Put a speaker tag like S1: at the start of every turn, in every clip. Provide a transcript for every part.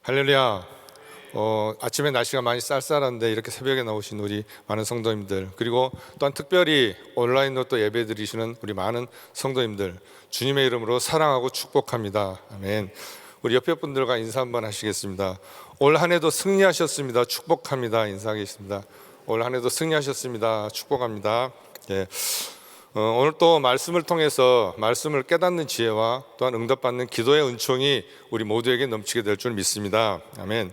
S1: 할렐루야. 아침에 날씨가 많이 쌀쌀한데 이렇게 새벽에 나오신 우리 많은 성도님들, 그리고 또한 특별히 온라인으로 또 예배 드리시는 우리 많은 성도님들, 주님의 이름으로 사랑하고 축복합니다. 아멘. 우리 옆에 분들과 인사 한번 하시겠습니다. 올 한 해도 승리하셨습니다. 축복합니다. 인사하겠습니다. 올 한 해도 승리하셨습니다. 축복합니다. 예. 오늘 또 말씀을 통해서 말씀을 깨닫는 지혜와 또한 응답받는 기도의 은총이 우리 모두에게 넘치게 될 줄 믿습니다. 아멘.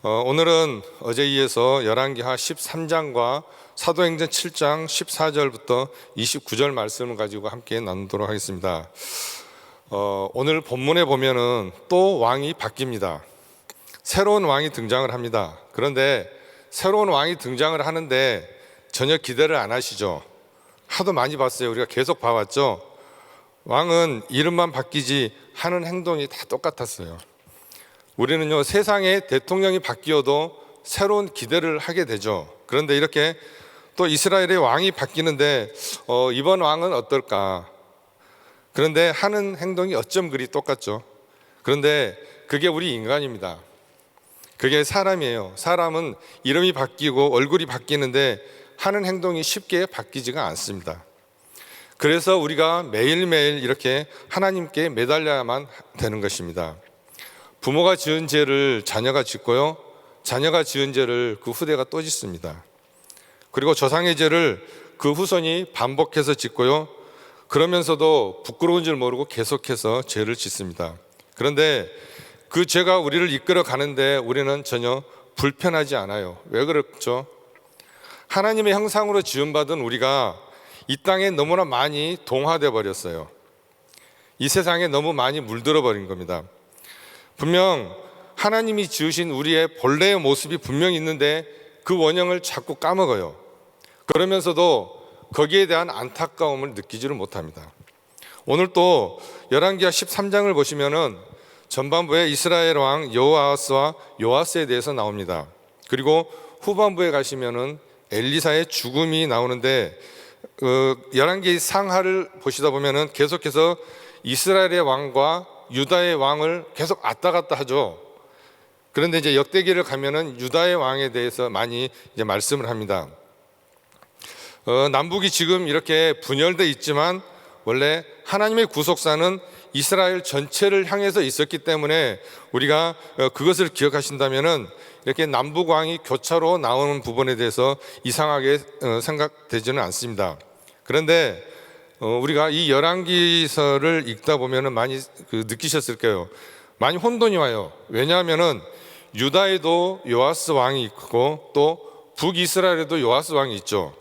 S1: 오늘은 어제 이어서 열왕기하 13장과 사도행전 7장 14절부터 29절 말씀을 가지고 함께 나누도록 하겠습니다. 오늘 본문에 보면은 또 왕이 바뀝니다. 새로운 왕이 등장을 합니다. 그런데 새로운 왕이 등장을 하는데 전혀 기대를 안 하시죠. 하도 많이 봤어요. 우리가 계속 봐왔죠. 왕은 이름만 바뀌지 하는 행동이 다 똑같았어요. 우리는요, 세상에 대통령이 바뀌어도 새로운 기대를 하게 되죠. 그런데 이렇게 또 이스라엘의 왕이 바뀌는데 이번 왕은 어떨까? 그런데 하는 행동이 어쩜 그리 똑같죠. 그런데 그게 우리 인간입니다. 그게 사람이에요. 사람은 이름이 바뀌고 얼굴이 바뀌는데 하는 행동이 쉽게 바뀌지가 않습니다. 그래서 우리가 매일매일 이렇게 하나님께 매달려야만 되는 것입니다. 부모가 지은 죄를 자녀가 짓고요, 자녀가 지은 죄를 그 후대가 또 짓습니다. 그리고 조상의 죄를 그 후손이 반복해서 짓고요, 그러면서도 부끄러운 줄 모르고 계속해서 죄를 짓습니다. 그런데 그 죄가 우리를 이끌어 가는데 우리는 전혀 불편하지 않아요. 왜 그렇죠? 하나님의 형상으로 지음받은 우리가 이 땅에 너무나 많이 동화되어 버렸어요. 이 세상에 너무 많이 물들어 버린 겁니다. 분명 하나님이 지으신 우리의 본래의 모습이 분명히 있는데 그 원형을 자꾸 까먹어요. 그러면서도 거기에 대한 안타까움을 느끼지를 못합니다. 오늘 또 열왕기하 13장을 보시면은 전반부에 이스라엘 왕 여호아스와 요아스에 대해서 나옵니다. 그리고 후반부에 가시면은 엘리사의 죽음이 나오는데 열왕기 상하를 보시다 보면은 계속해서 이스라엘의 왕과 유다의 왕을 계속 왔다 갔다 하죠. 그런데 이제 역대기를 가면은 유다의 왕에 대해서 많이 이제 말씀을 합니다. 남북이 지금 이렇게 분열돼 있지만 원래 하나님의 구속사는 이스라엘 전체를 향해서 있었기 때문에 우리가 그것을 기억하신다면은 이렇게 남북 왕이 교차로 나오는 부분에 대해서 이상하게 생각되지는 않습니다. 그런데 우리가 이 열왕기서를 읽다 보면은 많이 느끼셨을 거예요. 많이 혼돈이 와요. 왜냐하면은 유다에도 요아스 왕이 있고 또 북이스라엘에도 요아스 왕이 있죠.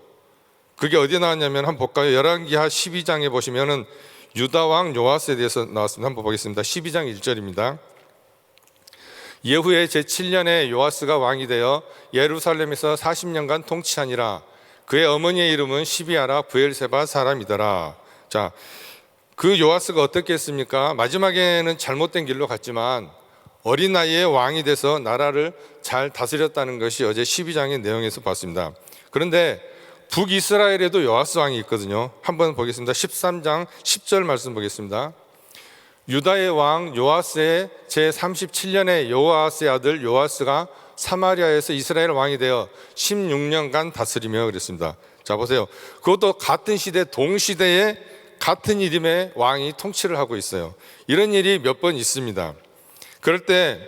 S1: 그게 어디에 나왔냐면 한번 볼까요? 열왕기하 12장에 보시면은 유다 왕 요아스에 대해서 나왔습니다. 한번 보겠습니다. 12장 1절입니다. 예후의 제7년에 요아스가 왕이 되어 예루살렘에서 40년간 통치하니라. 그의 어머니의 이름은 시비아라 브엘세바 사람이더라. 자, 그 요아스가 어떻게 했습니까? 마지막에는 잘못된 길로 갔지만 어린 나이에 왕이 돼서 나라를 잘 다스렸다는 것이 어제 12장의 내용에서 봤습니다. 그런데 북이스라엘에도 요아스 왕이 있거든요. 한번 보겠습니다. 13장 10절 말씀 보겠습니다. 유다의 왕 요아스의 제37년에 요아스의 아들 요아스가 사마리아에서 이스라엘 왕이 되어 16년간 다스리며 그랬습니다. 자, 보세요. 그것도 같은 시대, 동시대에 같은 이름의 왕이 통치를 하고 있어요. 이런 일이 몇 번 있습니다. 그럴 때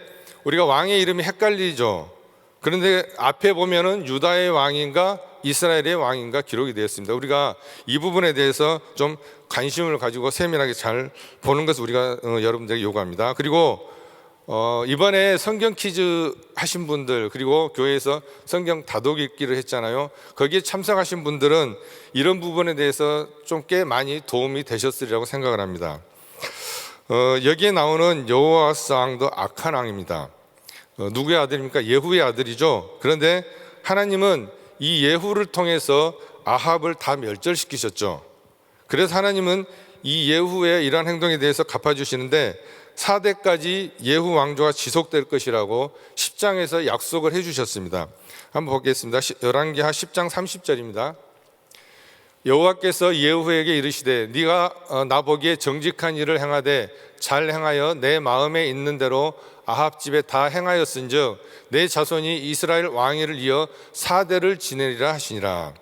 S1: 우리가 왕의 이름이 헷갈리죠. 그런데 앞에 보면은 유다의 왕인가 이스라엘의 왕인가 기록이 되어 있습니다. 우리가 이 부분에 대해서 좀 관심을 가지고 세밀하게 잘 보는 것을 우리가 여러분들에게 요구합니다. 그리고 이번에 성경 퀴즈 하신 분들, 그리고 교회에서 성경 다독 읽기를 했잖아요. 거기에 참석하신 분들은 이런 부분에 대해서 좀 꽤 많이 도움이 되셨으리라고 생각을 합니다. 여기에 나오는 여호아스 왕도 악한 왕입니다. 누구의 아들입니까? 예후의 아들이죠. 그런데 하나님은 이 예후를 통해서 아합을 다 멸절시키셨죠. 그래서 하나님은 이 예후의 이러한 행동에 대해서 갚아주시는데 4대까지 예후 왕조가 지속될 것이라고 10장에서 약속을 해주셨습니다. 한번 보겠습니다. 열왕기하 10장 30절입니다. 여호와께서 예후에게 이르시되 네가 나 보기에 정직한 일을 행하되 잘 행하여 내 마음에 있는 대로 아합 집에 다 행하였은즉 내 자손이 이스라엘 왕위를 이어 4대를 지내리라 하시니라.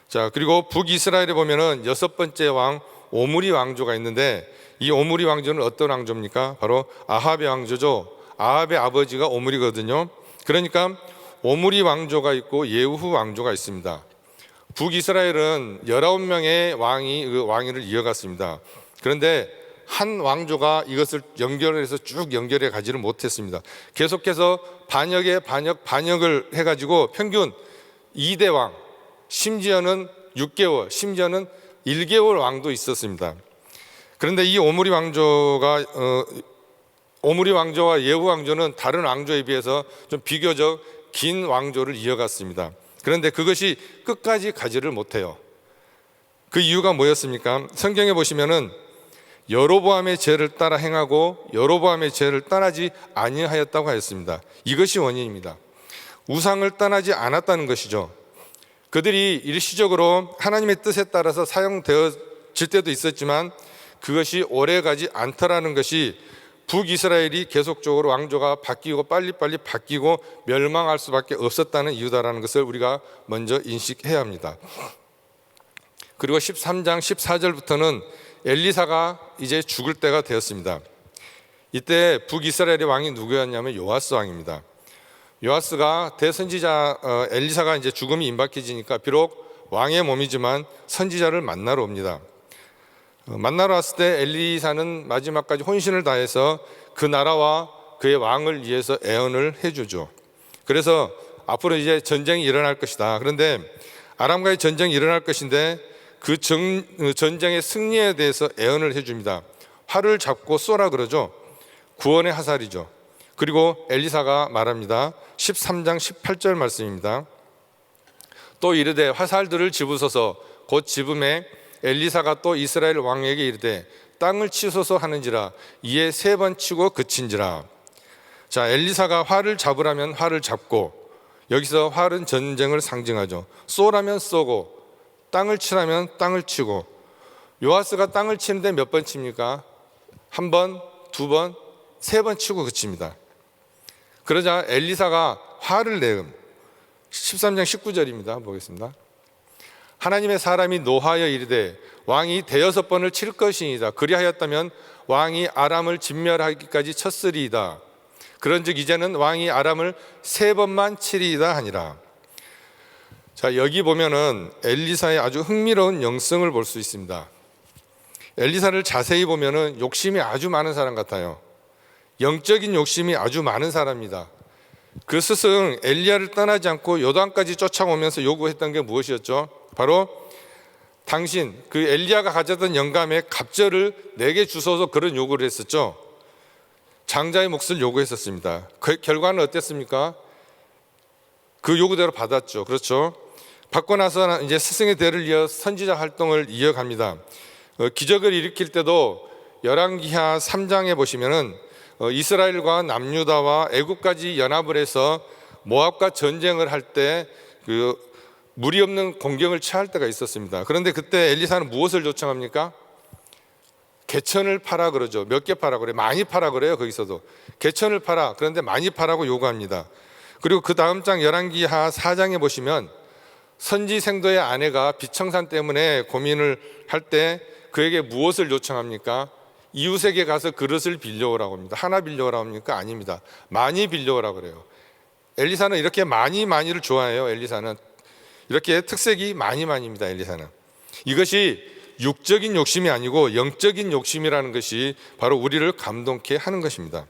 S1: 자, 그리고 북이스라엘에 보면은 6번째 왕 오므리 왕조가 있는데 이 오므리 왕조는 어떤 왕조입니까? 바로 아합의 왕조죠. 아합의 아버지가 오므리거든요. 그러니까 오므리 왕조가 있고 예후 왕조가 있습니다. 북이스라엘은 19명의 왕이 그 왕위를 이어갔습니다. 그런데 한 왕조가 이것을 연결해서 쭉 연결해 가지를 못했습니다. 계속해서 반역을 해가지고 평균 2대 왕, 심지어는 6개월, 심지어는 1개월 왕도 있었습니다. 그런데 이 오므리 왕조와 예후 왕조는 다른 왕조에 비해서 좀 비교적 긴 왕조를 이어갔습니다. 그런데 그것이 끝까지 가지를 못해요. 그 이유가 뭐였습니까? 성경에 보시면은 여로보암의 죄를 따라 행하고 여로보암의 죄를 떠나지 아니하였다고 하였습니다. 이것이 원인입니다. 우상을 떠나지 않았다는 것이죠. 그들이 일시적으로 하나님의 뜻에 따라서 사용되어질 때도 있었지만 그것이 오래가지 않더라는 것이 북이스라엘이 계속적으로 왕조가 바뀌고 빨리빨리 바뀌고 멸망할 수밖에 없었다는 이유다라는 것을 우리가 먼저 인식해야 합니다. 그리고 13장 14절부터는 엘리사가 이제 죽을 때가 되었습니다. 이때 북이스라엘의 왕이 누구였냐면 요아스 왕입니다. 요아스가 대선지자 엘리사가 이제 죽음이 임박해지니까 비록 왕의 몸이지만 선지자를 만나러 옵니다. 만나러 왔을 때 엘리사는 마지막까지 혼신을 다해서 그 나라와 그의 왕을 위해서 애언을 해주죠. 그래서 앞으로 이제 전쟁이 일어날 것이다. 그런데 아람과의 전쟁이 일어날 것인데 그 전쟁의 승리에 대해서 애언을 해줍니다. 활을 잡고 쏘라 그러죠. 구원의 화살이죠. 그리고 엘리사가 말합니다. 13장 18절 말씀입니다. 또 이르되 화살들을 집으소서. 곧 집음에 엘리사가 또 이스라엘 왕에게 이르되 땅을 치소서 하는지라. 이에 3번 치고 그친지라. 자, 엘리사가 활을 잡으라면 활을 잡고, 여기서 활은 전쟁을 상징하죠. 쏘라면 쏘고, 땅을 치라면 땅을 치고. 요아스가 땅을 치는데 몇 번 칩니까? 1번, 2번, 3번 치고 그칩니다. 그러자 엘리사가 화를 내음. 13장 19절입니다. 보겠습니다. 하나님의 사람이 노하여 이르되 왕이 6번을 칠 것이니이다. 그리하였다면 왕이 아람을 진멸하기까지 쳤으리이다. 그런즉 이제는 왕이 아람을 3번만 치리이다 하니라. 자, 여기 보면은 엘리사의 아주 흥미로운 영성을 볼 수 있습니다. 엘리사를 자세히 보면은 욕심이 아주 많은 사람 같아요. 영적인 욕심이 아주 많은 사람입니다. 그 스승 엘리야를 떠나지 않고 요단까지 쫓아오면서 요구했던 게 무엇이었죠? 바로 당신 그 엘리야가 가졌던 영감의 갑절을 내게 주소서, 그런 요구를 했었죠. 장자의 몫을 요구했었습니다. 그 결과는 어땠습니까? 그 요구대로 받았죠. 그렇죠. 받고 나서 이제 스승의 대를 이어 선지자 활동을 이어갑니다. 기적을 일으킬 때도 열왕기하 3장에 보시면은 이스라엘과 남유다와 애굽까지 연합을 해서 모압과 전쟁을 할 때 그 무리 없는 공경을 취할 때가 있었습니다. 그런데 그때 엘리사는 무엇을 요청합니까? 개천을 파라 그러죠. 몇 개 파라 그래요? 많이 파라 그래요. 거기서도 개천을 파라. 그런데 많이 파라고 요구합니다. 그리고 그 다음 장 열왕기하 4장에 보시면 선지생도의 아내가 비청산 때문에 고민을 할 때 그에게 무엇을 요청합니까? 이웃에게 가서 그릇을 빌려오라고 합니다. 하나 빌려오라고 합니까? 아닙니다. 많이 빌려오라고 그래요. 엘리사는 이렇게 많이를 좋아해요. 엘리사는 이렇게 특색이 많이입니다. 엘리사는. 이것이 육적인 욕심이 아니고 영적인 욕심이라는 것이 바로 우리를 감동케 하는 것입니다.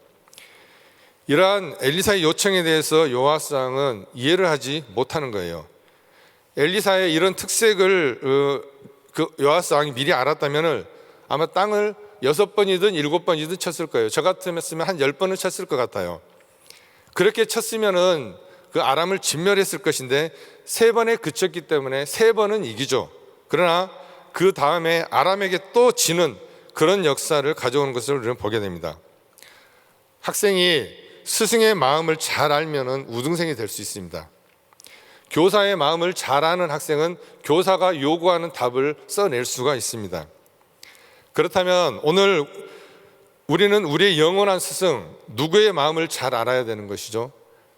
S1: 이러한 엘리사의 요청에 대해서 요아스 왕은 이해를 하지 못하는 거예요. 엘리사의 이런 특색을 그 요아스 왕이 미리 알았다면 아마 땅을 6번이든 7번이든 쳤을 거예요. 저 같으면 한 10번은 쳤을 것 같아요. 그렇게 쳤으면은 그 아람을 진멸했을 것인데 3번에 그쳤기 때문에 3번은 이기죠. 그러나 그 다음에 아람에게 또 지는 그런 역사를 가져오는 것을 우리는 보게 됩니다. 학생이 스승의 마음을 잘 알면은 우등생이 될 수 있습니다. 교사의 마음을 잘 아는 학생은 교사가 요구하는 답을 써낼 수가 있습니다. 그렇다면 오늘 우리는 우리의 영원한 스승 누구의 마음을 잘 알아야 되는 것이죠?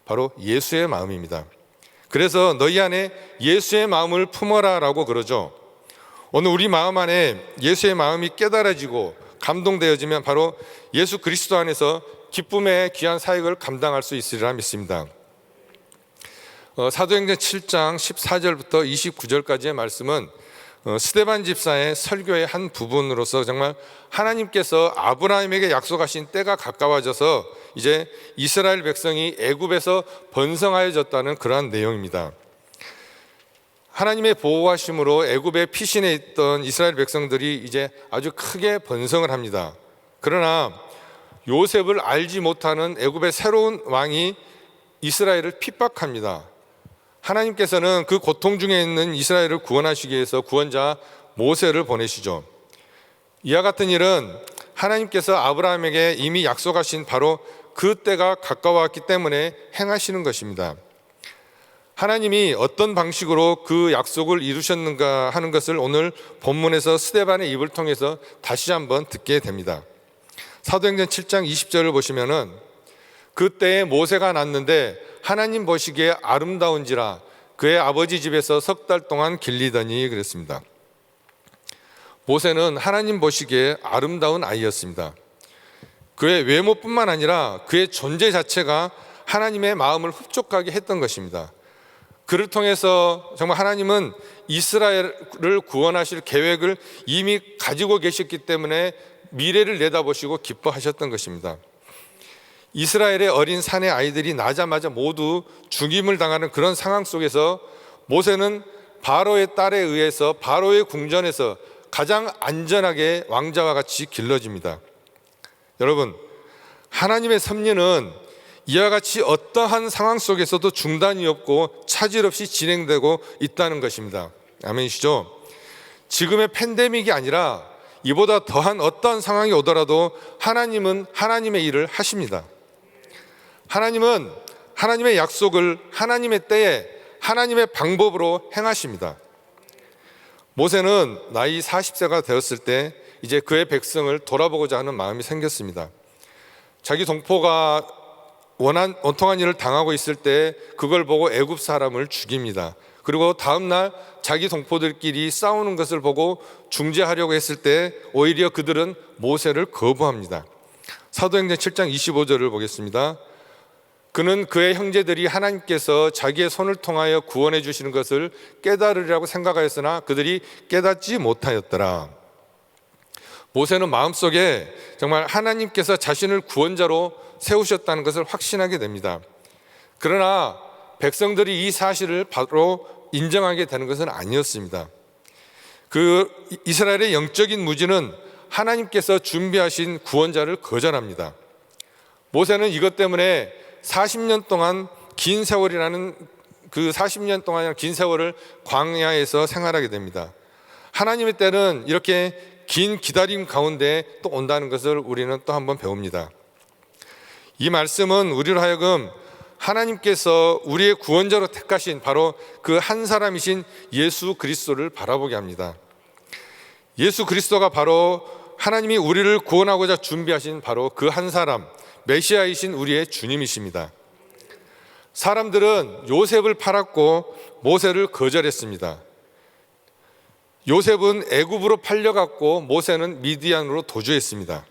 S1: 바로 예수의 마음입니다. 그래서 너희 안에 예수의 마음을 품어라 라고 그러죠. 오늘 우리 마음 안에 예수의 마음이 깨달아지고 감동되어지면 바로 예수 그리스도 안에서 기쁨의 귀한 사역을 감당할 수 있으리라 믿습니다. 사도행전 7장 14절부터 29절까지의 말씀은 스데반 집사의 설교의 한 부분으로서 정말 하나님께서 아브라함에게 약속하신 때가 가까워져서 이제 이스라엘 백성이 애굽에서 번성하여졌다는 그러한 내용입니다. 하나님의 보호하심으로 애굽에 피신해 있던 이스라엘 백성들이 이제 아주 크게 번성을 합니다. 그러나 요셉을 알지 못하는 애굽의 새로운 왕이 이스라엘을 핍박합니다. 하나님께서는 그 고통 중에 있는 이스라엘을 구원하시기 위해서 구원자 모세를 보내시죠. 이와 같은 일은 하나님께서 아브라함에게 이미 약속하신 바로 그 때가 가까웠기 때문에 행하시는 것입니다. 하나님이 어떤 방식으로 그 약속을 이루셨는가 하는 것을 오늘 본문에서 스데반의 입을 통해서 다시 한번 듣게 됩니다. 사도행전 7장 20절을 보시면은 그때에 모세가 났는데 하나님 보시기에 아름다운지라 그의 아버지 집에서 석 달 동안 길리더니 그랬습니다. 모세는 하나님 보시기에 아름다운 아이였습니다. 그의 외모뿐만 아니라 그의 존재 자체가 하나님의 마음을 흡족하게 했던 것입니다. 그를 통해서 정말 하나님은 이스라엘을 구원하실 계획을 이미 가지고 계셨기 때문에 미래를 내다보시고 기뻐하셨던 것입니다. 이스라엘의 어린 사내 아이들이 나자마자 모두 죽임을 당하는 그런 상황 속에서 모세는 바로의 딸에 의해서 바로의 궁전에서 가장 안전하게 왕자와 같이 길러집니다. 여러분, 하나님의 섭리는 이와 같이 어떠한 상황 속에서도 중단이 없고 차질 없이 진행되고 있다는 것입니다. 아멘이시죠? 지금의 팬데믹이 아니라 이보다 더한 어떠한 상황이 오더라도 하나님은 하나님의 일을 하십니다. 하나님은 하나님의 약속을 하나님의 때에 하나님의 방법으로 행하십니다. 모세는 나이 40세가 되었을 때 이제 그의 백성을 돌아보고자 하는 마음이 생겼습니다. 자기 동포가 원통한 일을 당하고 있을 때 그걸 보고 애굽 사람을 죽입니다. 그리고 다음 날 자기 동포들끼리 싸우는 것을 보고 중재하려고 했을 때 오히려 그들은 모세를 거부합니다. 사도행전 7장 25절을 보겠습니다. 그는 그의 형제들이 하나님께서 자기의 손을 통하여 구원해 주시는 것을 깨달으리라고 생각하였으나 그들이 깨닫지 못하였더라. 모세는 마음속에 정말 하나님께서 자신을 구원자로 세우셨다는 것을 확신하게 됩니다. 그러나 백성들이 이 사실을 바로 인정하게 되는 것은 아니었습니다. 그 이스라엘의 영적인 무지는 하나님께서 준비하신 구원자를 거절합니다. 모세는 이것 때문에 40년 동안 긴 세월이라는 그 40년 동안 긴 세월을 광야에서 생활하게 됩니다. 하나님의 때는 이렇게 긴 기다림 가운데 또 온다는 것을 우리는 또 한번 배웁니다. 이 말씀은 우리로 하여금 하나님께서 우리의 구원자로 택하신 바로 그 한 사람이신 예수 그리스도를 바라보게 합니다. 예수 그리스도가 바로 하나님이 우리를 구원하고자 준비하신 바로 그 한 사람, 메시아이신 우리의 주님이십니다. 사람들은 요셉을 팔았고 모세를 거절했습니다. 요셉은 애굽으로 팔려갔고 모세는 미디안으로 도주했습니다.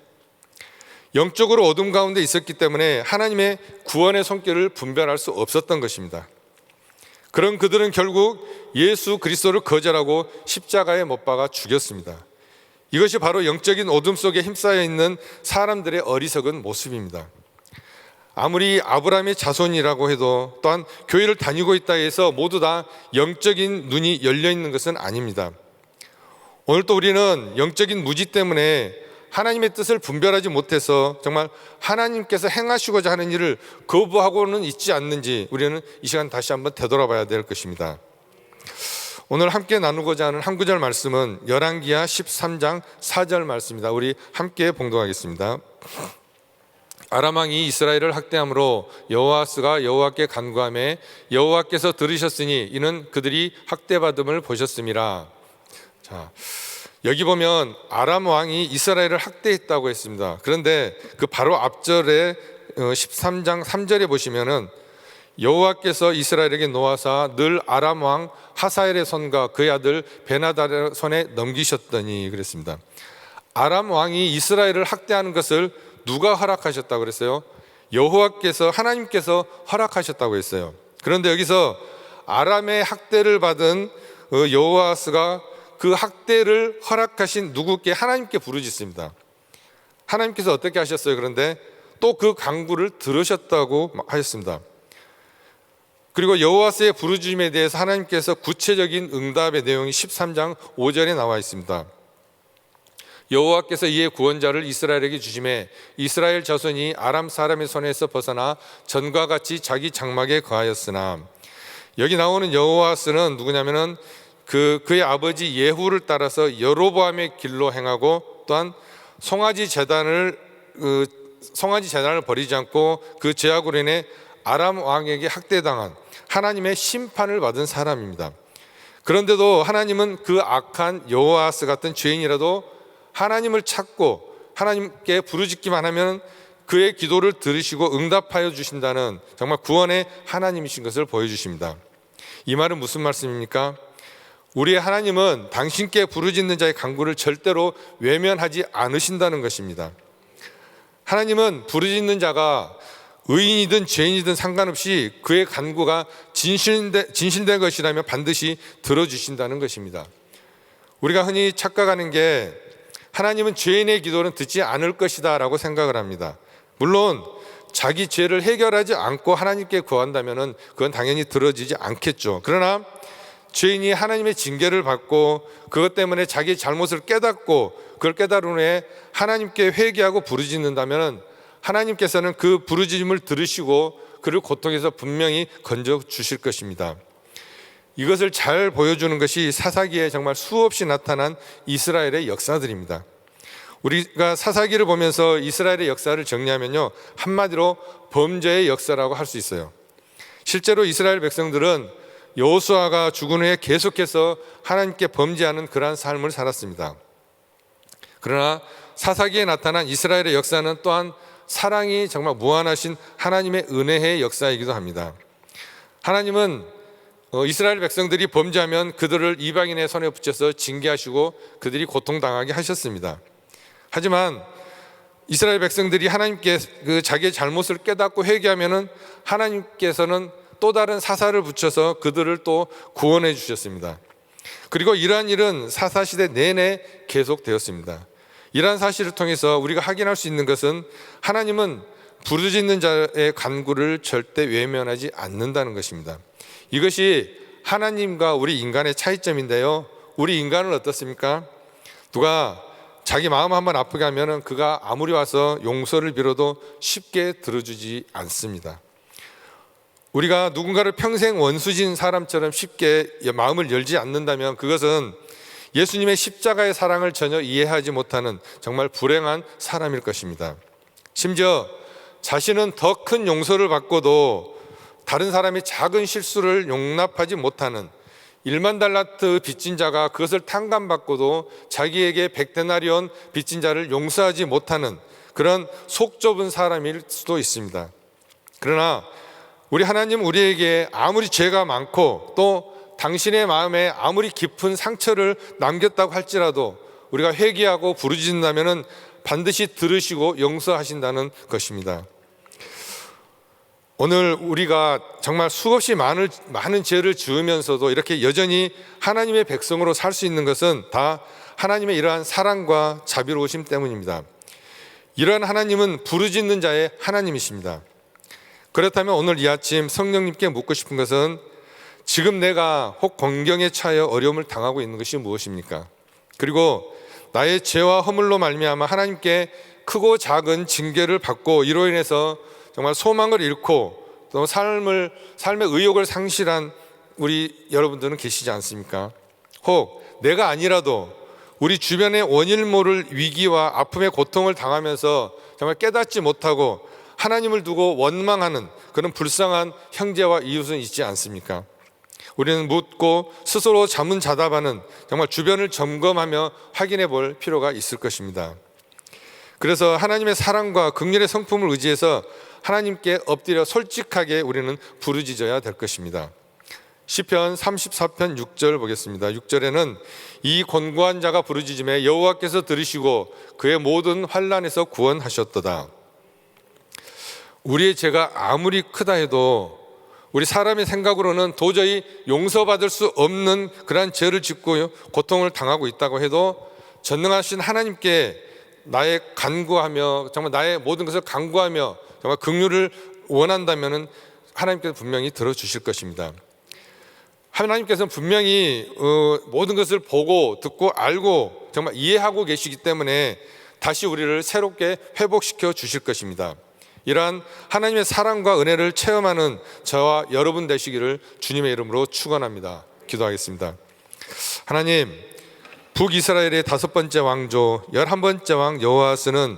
S1: 영적으로 어둠 가운데 있었기 때문에 하나님의 구원의 손길을 분별할 수 없었던 것입니다. 그런 그들은 결국 예수 그리스도를 거절하고 십자가에 못 박아 죽였습니다. 이것이 바로 영적인 어둠 속에 힘싸여 있는 사람들의 어리석은 모습입니다. 아무리 아브라함의 자손이라고 해도 또한 교회를 다니고 있다 해서 모두 다 영적인 눈이 열려 있는 것은 아닙니다. 오늘 또 우리는 영적인 무지 때문에 하나님의 뜻을 분별하지 못해서 정말 하나님께서 행하시고자 하는 일을 거부하고는 있지 않는지 우리는 이 시간 다시 한번 되돌아봐야 될 것입니다. 오늘 함께 나누고자 하는 한 구절 말씀은 열왕기하 13장 4절 말씀입니다. 우리 함께 봉독하겠습니다. 아람 왕이 이스라엘을 학대함으로 여호아스가 여호와께 간구하매 여호와께서 들으셨으니 이는 그들이 학대받음을 보셨음이라. 자, 여기 보면 아람 왕이 이스라엘을 학대했다고 했습니다. 그런데 그 바로 앞절에 13장 3절에 보시면은 여호와께서 이스라엘에게 노하사 늘 아람 왕 하사엘의 손과 그의 아들 베나다의 손에 넘기셨더니 그랬습니다. 아람 왕이 이스라엘을 학대하는 것을 누가 허락하셨다고 그랬어요? 여호와께서, 하나님께서 허락하셨다고 했어요. 그런데 여기서 아람의 학대를 받은 여호아스가 그 학대를 허락하신 누구께? 하나님께 부르짖습니다. 하나님께서 어떻게 하셨어요? 그런데 또 그 간구를 들으셨다고 하셨습니다. 그리고 여호아스의 부르짖음에 대해서 하나님께서 구체적인 응답의 내용이 13장 5절에 나와 있습니다. 여호와께서 이에 구원자를 이스라엘에게 주심에 이스라엘 자손이 아람 사람의 손에서 벗어나 전과 같이 자기 장막에 거하였으나, 여기 나오는 여호아스는 누구냐면은 그의 아버지 예후를 따라서 여로보암의 길로 행하고 또한 송아지 제단을 버리지 않고 그 죄악으로 인해 아람 왕에게 학대당한 하나님의 심판을 받은 사람입니다. 그런데도 하나님은 그 악한 여호아스 같은 죄인이라도 하나님을 찾고 하나님께 부르짖기만 하면 그의 기도를 들으시고 응답하여 주신다는 정말 구원의 하나님이신 것을 보여주십니다. 이 말은 무슨 말씀입니까? 우리의 하나님은 당신께 부르짖는 자의 간구를 절대로 외면하지 않으신다는 것입니다. 하나님은 부르짖는 자가 의인이든 죄인이든 상관없이 그의 간구가 진실된 것이라면 반드시 들어주신다는 것입니다. 우리가 흔히 착각하는 게 하나님은 죄인의 기도는 듣지 않을 것이다 라고 생각을 합니다. 물론 자기 죄를 해결하지 않고 하나님께 구한다면 그건 당연히 들어지지 않겠죠. 그러나 죄인이 하나님의 징계를 받고 그것 때문에 자기 잘못을 깨닫고 그걸 깨달은 후에 하나님께 회개하고 부르짖는다면 하나님께서는 그 부르짖음을 들으시고 그를 고통에서 분명히 건져 주실 것입니다. 이것을 잘 보여주는 것이 사사기에 정말 수없이 나타난 이스라엘의 역사들입니다. 우리가 사사기를 보면서 이스라엘의 역사를 정리하면요, 한마디로 범죄의 역사라고 할 수 있어요. 실제로 이스라엘 백성들은 여호수아가 죽은 후에 계속해서 하나님께 범죄하는 그러한 삶을 살았습니다. 그러나 사사기에 나타난 이스라엘의 역사는 또한 사랑이 정말 무한하신 하나님의 은혜의 역사이기도 합니다. 하나님은 이스라엘 백성들이 범죄하면 그들을 이방인의 손에 붙여서 징계하시고 그들이 고통당하게 하셨습니다. 하지만 이스라엘 백성들이 하나님께 그 자기의 잘못을 깨닫고 회개하면 하나님께서는 또 다른 사사를 붙여서 그들을 또 구원해 주셨습니다. 그리고 이러한 일은 사사시대 내내 계속되었습니다. 이러한 사실을 통해서 우리가 확인할 수 있는 것은 하나님은 부르짖는 자의 간구를 절대 외면하지 않는다는 것입니다. 이것이 하나님과 우리 인간의 차이점인데요, 우리 인간은 어떻습니까? 누가 자기 마음 한번 아프게 하면 그가 아무리 와서 용서를 빌어도 쉽게 들어주지 않습니다. 우리가 누군가를 평생 원수진 사람처럼 쉽게 마음을 열지 않는다면 그것은 예수님의 십자가의 사랑을 전혀 이해하지 못하는 정말 불행한 사람일 것입니다. 심지어 자신은 더 큰 용서를 받고도 다른 사람의 작은 실수를 용납하지 못하는 1만 달란트 빚진 자가 그것을 탕감받고도 자기에게 100데나리온 빚진 자를 용서하지 못하는 그런 속 좁은 사람일 수도 있습니다. 그러나 우리 하나님 우리에게 아무리 죄가 많고 또 당신의 마음에 아무리 깊은 상처를 남겼다고 할지라도 우리가 회개하고 부르짖는다면 반드시 들으시고 용서하신다는 것입니다. 오늘 우리가 정말 수없이 많은 죄를 지으면서도 이렇게 여전히 하나님의 백성으로 살 수 있는 것은 다 하나님의 이러한 사랑과 자비로우심 때문입니다. 이러한 하나님은 부르짖는 자의 하나님이십니다. 그렇다면 오늘 이 아침 성령님께 묻고 싶은 것은 지금 내가 혹 공경에 처하여 어려움을 당하고 있는 것이 무엇입니까? 그리고 나의 죄와 허물로 말미암아 하나님께 크고 작은 징계를 받고 이로 인해서 정말 소망을 잃고 또 삶의 의욕을 상실한 우리 여러분들은 계시지 않습니까? 혹 내가 아니라도 우리 주변의 원인 모를 위기와 아픔의 고통을 당하면서 정말 깨닫지 못하고 하나님을 두고 원망하는 그런 불쌍한 형제와 이웃은 있지 않습니까? 우리는 묻고 스스로 자문자답하는, 정말 주변을 점검하며 확인해 볼 필요가 있을 것입니다. 그래서 하나님의 사랑과 긍휼의 성품을 의지해서 하나님께 엎드려 솔직하게 우리는 부르짖어야 될 것입니다. 시편 34편 6절 보겠습니다. 6절에는 이 곤고한 자가 부르짖음에 여호와께서 들으시고 그의 모든 환난에서 구원하셨도다. 우리의 죄가 아무리 크다 해도 우리 사람의 생각으로는 도저히 용서받을 수 없는 그러한 죄를 짓고 고통을 당하고 있다고 해도 전능하신 하나님께 나의 간구하며, 정말 나의 모든 것을 간구하며 정말 긍휼을 원한다면 하나님께서 분명히 들어주실 것입니다. 하나님께서는 분명히 모든 것을 보고 듣고 알고 정말 이해하고 계시기 때문에 다시 우리를 새롭게 회복시켜 주실 것입니다. 이러한 하나님의 사랑과 은혜를 체험하는 저와 여러분 되시기를 주님의 이름으로 축원합니다. 기도하겠습니다. 하나님, 북이스라엘의 5번째 왕조 11번째 왕 여호아스는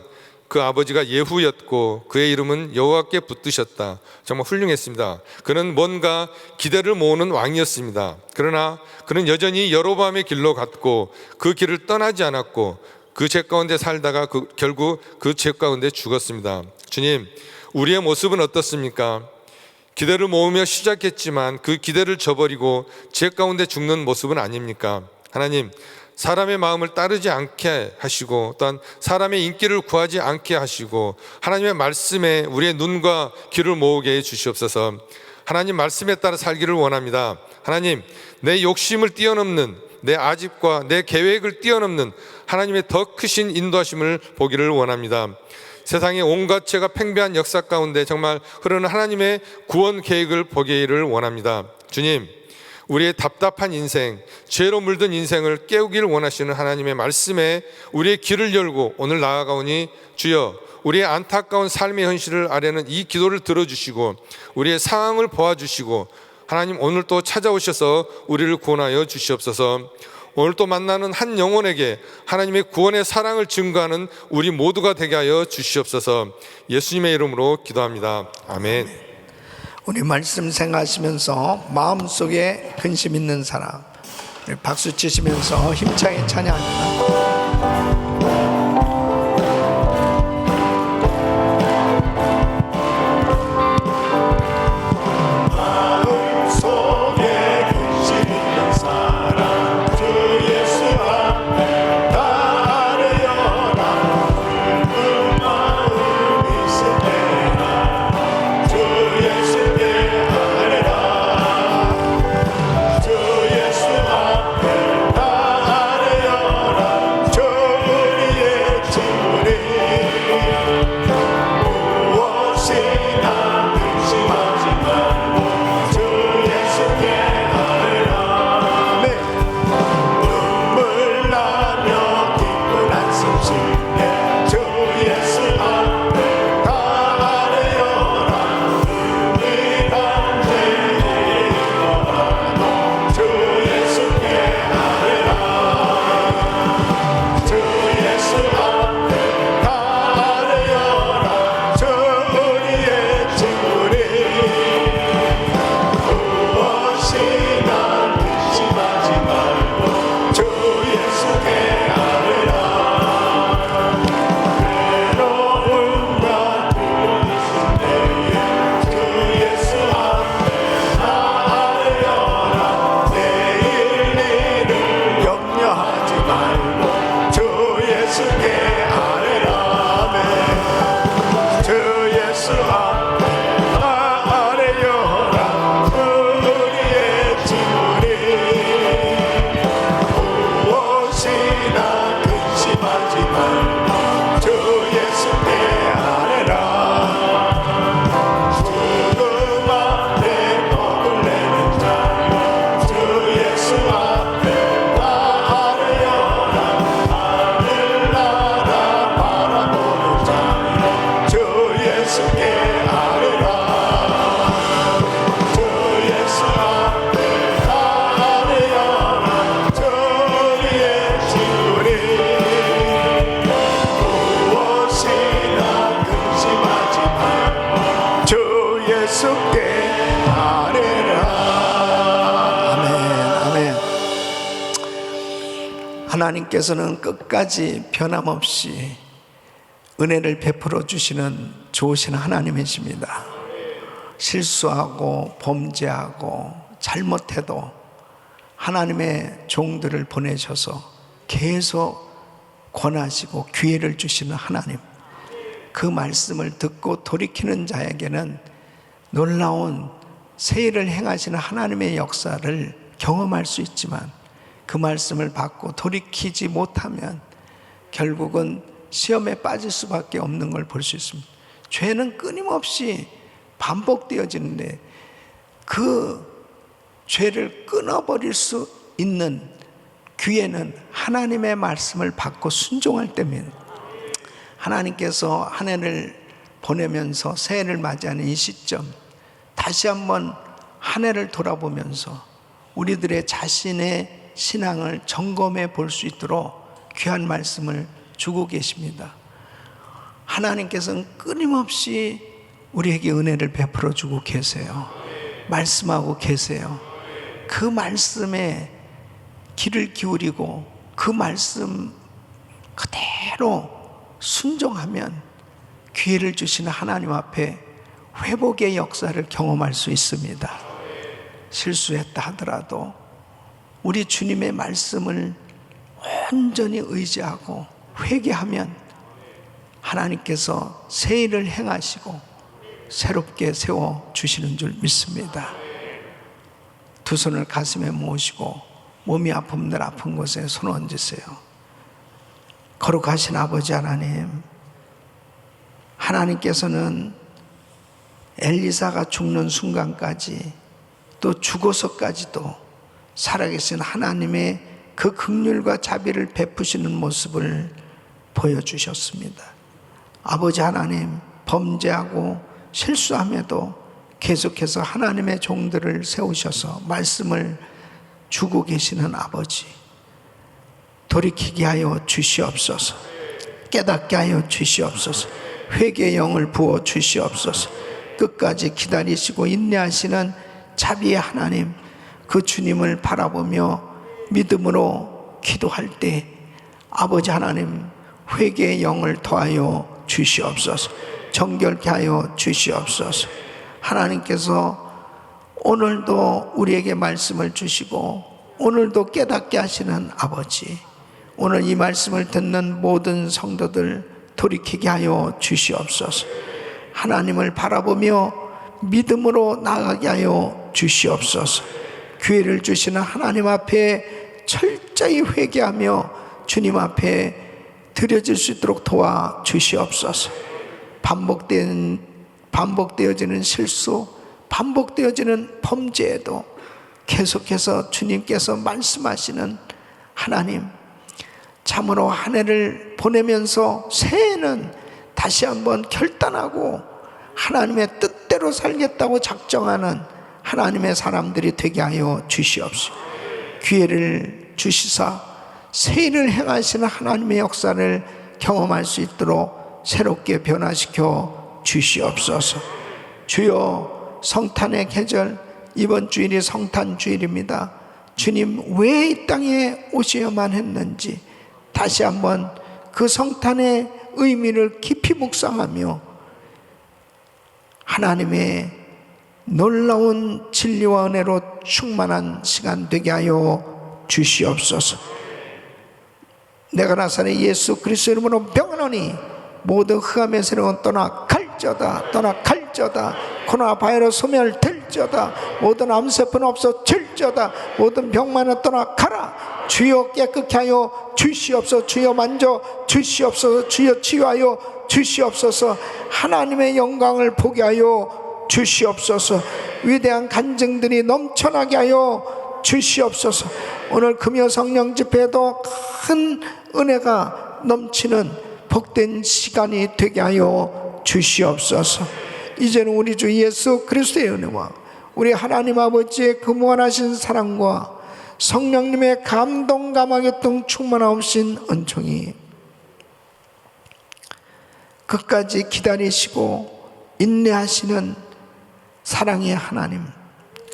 S1: 그 아버지가 예후였고 그의 이름은 여호와께 붙드셨다. 정말 훌륭했습니다. 그는 뭔가 기대를 모으는 왕이었습니다. 그러나 그는 여전히 여로보암의 길로 갔고 그 길을 떠나지 않았고 그 죄 가운데 살다가 결국 그 죄 가운데 죽었습니다. 주님, 우리의 모습은 어떻습니까? 기대를 모으며 시작했지만 그 기대를 저버리고 죄 가운데 죽는 모습은 아닙니까? 하나님, 사람의 마음을 따르지 않게 하시고 또한 사람의 인기를 구하지 않게 하시고 하나님의 말씀에 우리의 눈과 귀를 모으게 해 주시옵소서. 하나님 말씀에 따라 살기를 원합니다. 하나님, 내 욕심을 뛰어넘는, 내 아집과 내 계획을 뛰어넘는 하나님의 더 크신 인도하심을 보기를 원합니다. 세상의 온갖 죄가 팽배한 역사 가운데 정말 흐르는 하나님의 구원 계획을 보기를 원합니다. 주님, 우리의 답답한 인생, 죄로 물든 인생을 깨우기를 원하시는 하나님의 말씀에 우리의 길을 열고 오늘 나아가오니 주여, 우리의 안타까운 삶의 현실을 아뢰는 이 기도를 들어주시고 우리의 상황을 보아주시고 하나님 오늘 또 찾아오셔서 우리를 구원하여 주시옵소서. 오늘 또 만나는 한 영혼에게 하나님의 구원의 사랑을 증거하는 우리 모두가 되게 하여 주시옵소서. 예수님의 이름으로 기도합니다. 아멘.
S2: 우리 말씀 생각하시면서 마음속에 근심 있는 사람 박수 치시면서 힘차게 찬양합니다. 깨달으라. 아멘. 하나님께서는 끝까지 변함없이 은혜를 베풀어 주시는 좋으신 하나님이십니다. 실수하고 범죄하고 잘못해도 하나님의 종들을 보내셔서 계속 권하시고 기회를 주시는 하나님, 그 말씀을 듣고 돌이키는 자에게는 놀라운 새 일을 행하시는 하나님의 역사를 경험할 수 있지만, 그 말씀을 받고 돌이키지 못하면 결국은 시험에 빠질 수밖에 없는 걸 볼 수 있습니다. 죄는 끊임없이 반복되어지는데 그 죄를 끊어버릴 수 있는 기회는 하나님의 말씀을 받고 순종할 때입니다. 하나님께서 한 해를 보내면서 새해를 맞이하는 이 시점, 다시 한번 한 해를 돌아보면서 우리들의 자신의 신앙을 점검해 볼 수 있도록 귀한 말씀을 주고 계십니다. 하나님께서는 끊임없이 우리에게 은혜를 베풀어 주고 계세요. 말씀하고 계세요. 그 말씀에 귀를 기울이고 그 말씀 그대로 순종하면 기회를 주시는 하나님 앞에 회복의 역사를 경험할 수 있습니다. 실수했다 하더라도 우리 주님의 말씀을 온전히 의지하고 회개하면 하나님께서 새 일을 행하시고 새롭게 세워주시는 줄 믿습니다. 두 손을 가슴에 모으시고 몸이 아픈 날 아픈 곳에 손 얹으세요. 거룩하신 아버지 하나님, 하나님께서는 엘리사가 죽는 순간까지 또 죽어서까지도 살아계신 하나님의 그 긍휼과 자비를 베푸시는 모습을 보여주셨습니다. 아버지 하나님, 범죄하고 실수함에도 계속해서 하나님의 종들을 세우셔서 말씀을 주고 계시는 아버지, 돌이키게 하여 주시옵소서. 깨닫게 하여 주시옵소서. 회개의 영을 부어 주시옵소서. 끝까지 기다리시고 인내하시는 자비의 하나님, 그 주님을 바라보며 믿음으로 기도할 때 아버지 하나님, 회개의 영을 더하여 주시옵소서. 정결케 하여 주시옵소서. 하나님께서 오늘도 우리에게 말씀을 주시고 오늘도 깨닫게 하시는 아버지, 오늘 이 말씀을 듣는 모든 성도들 돌이키게 하여 주시옵소서. 하나님을 바라보며 믿음으로 나아가게 하여 주시옵소서. 기회를 주시는 하나님 앞에 철저히 회개하며 주님 앞에 드려질 수 있도록 도와 주시옵소서. 반복되어지는 실수, 반복되어지는 범죄에도 계속해서 주님께서 말씀하시는 하나님, 참으로 한 해를 보내면서 새해는 다시 한번 결단하고 하나님의 뜻대로 살겠다고 작정하는 하나님의 사람들이 되게 하여 주시옵소서. 기회를 주시사 새 일을 행하시는 하나님의 역사를 경험할 수 있도록 새롭게 변화시켜 주시옵소서. 주여, 성탄의 계절, 이번 주일이 성탄 주일입니다. 주님 왜 이 땅에 오셔야만 했는지 다시 한번 그 성탄의 의미를 깊이 묵상하며 하나님의 놀라운 진리와 은혜로 충만한 시간 되게 하여 주시옵소서. 내가 나사렛 예수 그리스도 이름으로 병하노니 모든 흑암의 세력은 떠나 갈저다. 코로나 바이러스 소멸될저다. 모든 암세포는 없어질저다. 모든 병만은 떠나 가라. 주여 깨끗게 하여 주시옵소서. 주여 만져 주시옵소서. 주여 치유하여 주시옵소서. 하나님의 영광을 보게 하여 주시옵소서. 위대한 간증들이 넘쳐나게 하여 주시옵소서. 오늘 금요 성령 집회에도 큰 은혜가 넘치는 복된 시간이 되게 하여 주시옵소서. 이제는 우리 주 예수 그리스도의 은혜와 우리 하나님 아버지의 그 무한하신 사랑과 성령님의 감동 감화의 등 충만하신 은총이 끝까지 기다리시고 인내하시는 사랑의 하나님,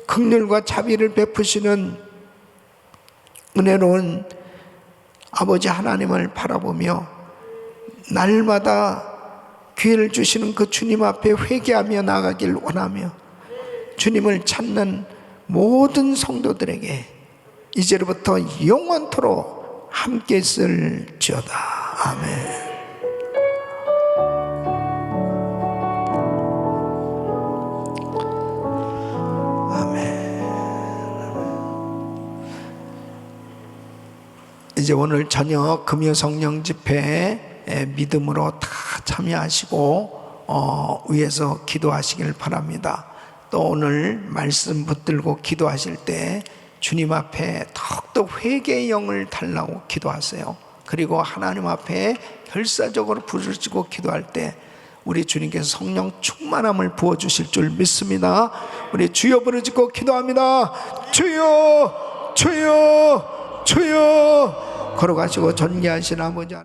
S2: 긍휼과 자비를 베푸시는 은혜로운 아버지 하나님을 바라보며 날마다 기회를 주시는 그 주님 앞에 회개하며 나가길 원하며 주님을 찾는 모든 성도들에게 이제로부터 영원토록 함께 있을지어다. 아멘. 이제 오늘 저녁 금요 성령 집회에 믿음으로 다 참여하시고 위에서 기도하시길 바랍니다. 또 오늘 말씀 붙들고 기도하실 때 주님 앞에 더욱더 회개의 영을 달라고 기도하세요. 그리고 하나님 앞에 결사적으로 부르짖고 기도할 때 우리 주님께서 성령 충만함을 부어주실 줄 믿습니다. 우리 주여 부르짖고 기도합니다. 주여, 주여, 주여. 걸어가시고 전개하신 아버지 하나님.